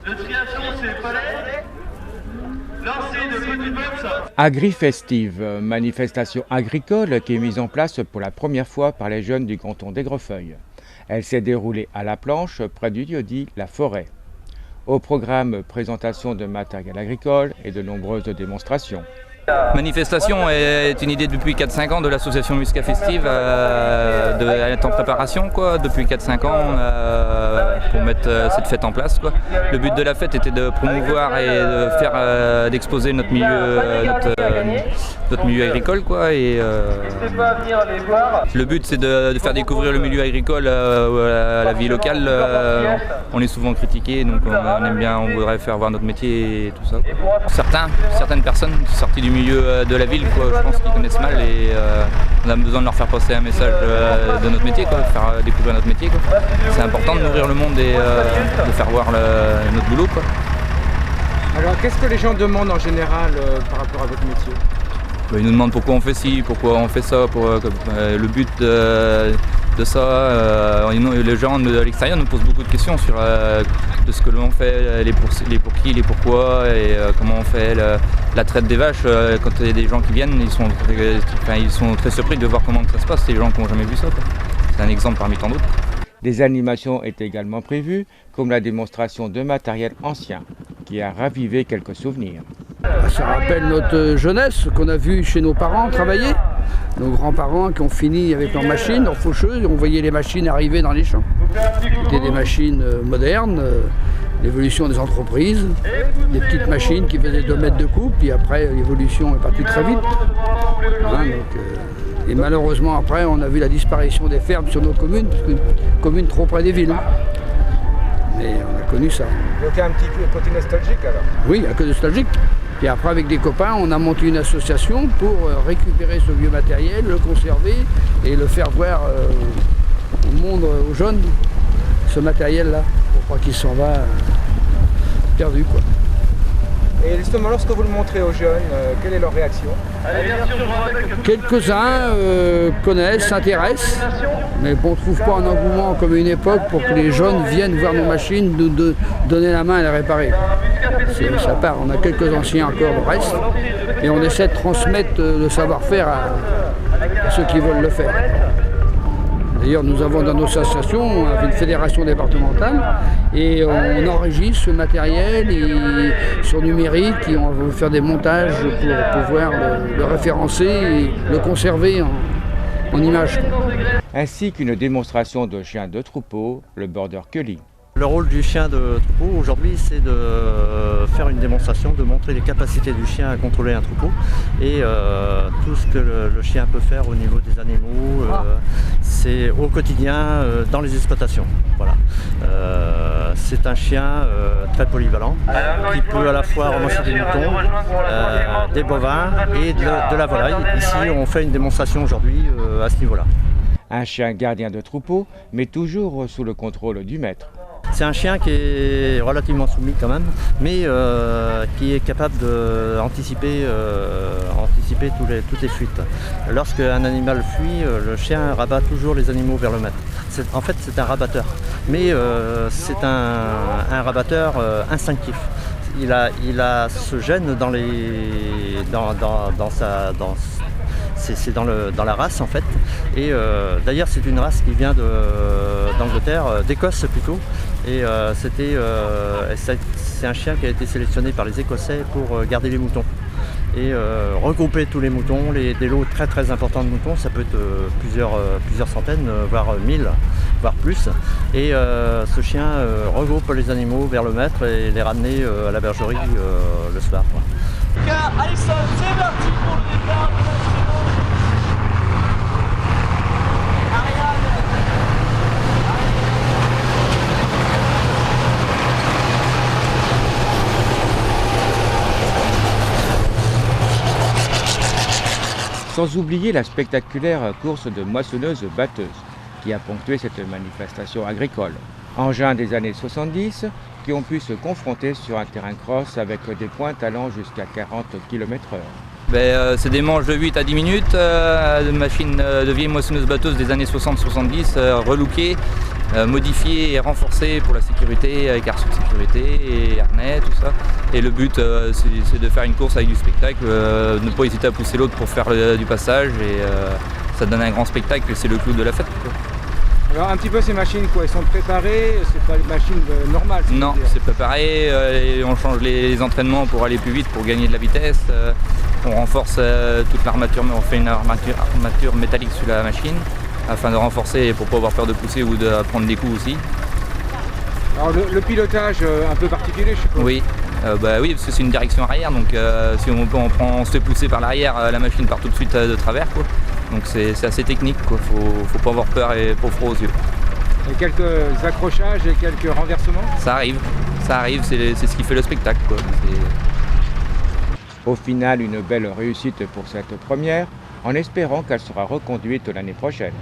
de triathlon, c'est palais. Lancer de petits bumps. Agrifestive, manifestation agricole qui est mise en place pour la première fois par les jeunes du canton d'Aigrefeuille. Elle s'est déroulée à la planche près du lieu-dit La Forêt. Au programme, présentation de matériel agricole et de nombreuses démonstrations. Manifestation est une idée depuis 4-5 ans de l'association Musca Festive, elle est en préparation depuis 4-5 ans pour mettre cette fête en place. Le but de la fête était de promouvoir et de faire d'exposer notre milieu agricole. Le but c'est de faire découvrir le milieu agricole à la vie locale. On est souvent critiqué, donc on aime bien, on voudrait faire voir notre métier et tout ça. Certaines personnes sorties du milieu de la ville, je pense qu'ils connaissent mal et on a besoin de leur faire passer un message de notre métier, faire découvrir notre métier. C'est important de nourrir le monde et de faire voir notre boulot. Alors qu'est-ce que les gens demandent en général par rapport à votre métier ? Ils nous demandent pourquoi on fait ci, pourquoi on fait ça, le but de ça. Les gens de l'extérieur nous posent beaucoup de questions sur de ce que l'on fait, les pour qui, les pourquoi et comment on fait la traite des vaches. Quand il y a des gens qui viennent, ils sont très surpris de voir comment ça se passe, c'est les gens qui n'ont jamais vu ça. C'est un exemple parmi tant d'autres. Des animations étaient également prévues, comme la démonstration de matériel ancien, qui a ravivé quelques souvenirs. Ça rappelle notre jeunesse qu'on a vu chez nos parents travailler. Nos grands-parents qui ont fini avec leurs machines, leurs faucheuses, on voyait les machines arriver dans les champs. C'était des machines modernes, l'évolution des entreprises, des petites machines qui faisaient 2 mètres de coupe, puis après l'évolution est partie très vite. Et malheureusement après on a vu la disparition des fermes sur nos communes, parce qu'une commune trop près des villes. Mais on a connu ça. Donc il y a un petit côté nostalgique alors ? Oui, un peu nostalgique. Puis après, avec des copains, on a monté une association pour récupérer ce vieux matériel, le conserver et le faire voir au monde, aux jeunes, ce matériel-là, pour pas qu'il s'en va perdu. Et justement, lorsque vous le montrez aux jeunes, quelle est leur réaction ? Quelques-uns connaissent, s'intéressent, mais on ne trouve pas un engouement comme une époque pour que les jeunes viennent voir nos machines, nous donner la main et les réparer. Ça part, on a quelques anciens encore, le reste, et on essaie de transmettre le savoir-faire à ceux qui veulent le faire. D'ailleurs, nous avons dans nos associations une fédération départementale et on enregistre ce matériel et sur numérique et on va faire des montages pour pouvoir le référencer et le conserver en images. Ainsi qu'une démonstration de chiens de troupeau, le Border Collie. Le rôle du chien de troupeau aujourd'hui, c'est de faire une démonstration, de montrer les capacités du chien à contrôler un troupeau et tout ce que le chien peut faire au niveau des animaux, c'est au quotidien dans les exploitations. Voilà. C'est un chien très polyvalent qui peut à la fois ramasser des moutons, des bovins et de la volaille. Ici, on fait une démonstration aujourd'hui à ce niveau-là. Un chien gardien de troupeau, mais toujours sous le contrôle du maître. C'est un chien qui est relativement soumis quand même, mais qui est capable d'anticiper toutes les fuites. Lorsqu'un animal fuit, le chien rabat toujours les animaux vers le maître. En fait, c'est un rabatteur, mais c'est un rabatteur instinctif. Il a ce gène c'est dans la race en fait, et d'ailleurs c'est une race qui vient d'Angleterre, d'Écosse plutôt, et c'est un chien qui a été sélectionné par les Écossais pour garder les moutons et regrouper tous les moutons, des lots très très importants de moutons, ça peut être plusieurs centaines, voire 1000, voire plus, et ce chien regroupe les animaux vers le maître et les ramener à la bergerie le soir. Alison, c'est parti pour le départ. Sans oublier la spectaculaire course de moissonneuses-batteuses qui a ponctué cette manifestation agricole. Engins des années 70 qui ont pu se confronter sur un terrain cross avec des pointes allant jusqu'à 40 km/h. C'est des manches de 8 à 10 minutes, de machines de vieilles moissonneuses-batteuses des années 60-70, relookées, modifié et renforcé pour la sécurité, avec arceaux de sécurité et harnais, tout ça. Et le but, c'est de faire une course avec du spectacle, ne pas hésiter à pousser l'autre pour faire du passage, et ça donne un grand spectacle, et c'est le clou de la fête, quoi. Alors un petit peu ces machines, quoi, elles sont préparées, c'est pas les machines normales? Non, c'est préparé, et on change les entraînements pour aller plus vite, pour gagner de la vitesse. On renforce toute l'armature, on fait une armature métallique sur la machine, afin de renforcer pour pas avoir peur de pousser ou de prendre des coups aussi. Alors le pilotage un peu particulier, je suppose. Oui, oui, parce que c'est une direction arrière, donc si on se fait pousser par l'arrière, la machine part tout de suite de travers, quoi. Donc c'est assez technique, quoi. Faut pas avoir peur et pas froid aux yeux. Et quelques accrochages et quelques renversements? Ça arrive, c'est ce qui fait le spectacle, quoi. Au final, une belle réussite pour cette première, en espérant qu'elle sera reconduite l'année prochaine.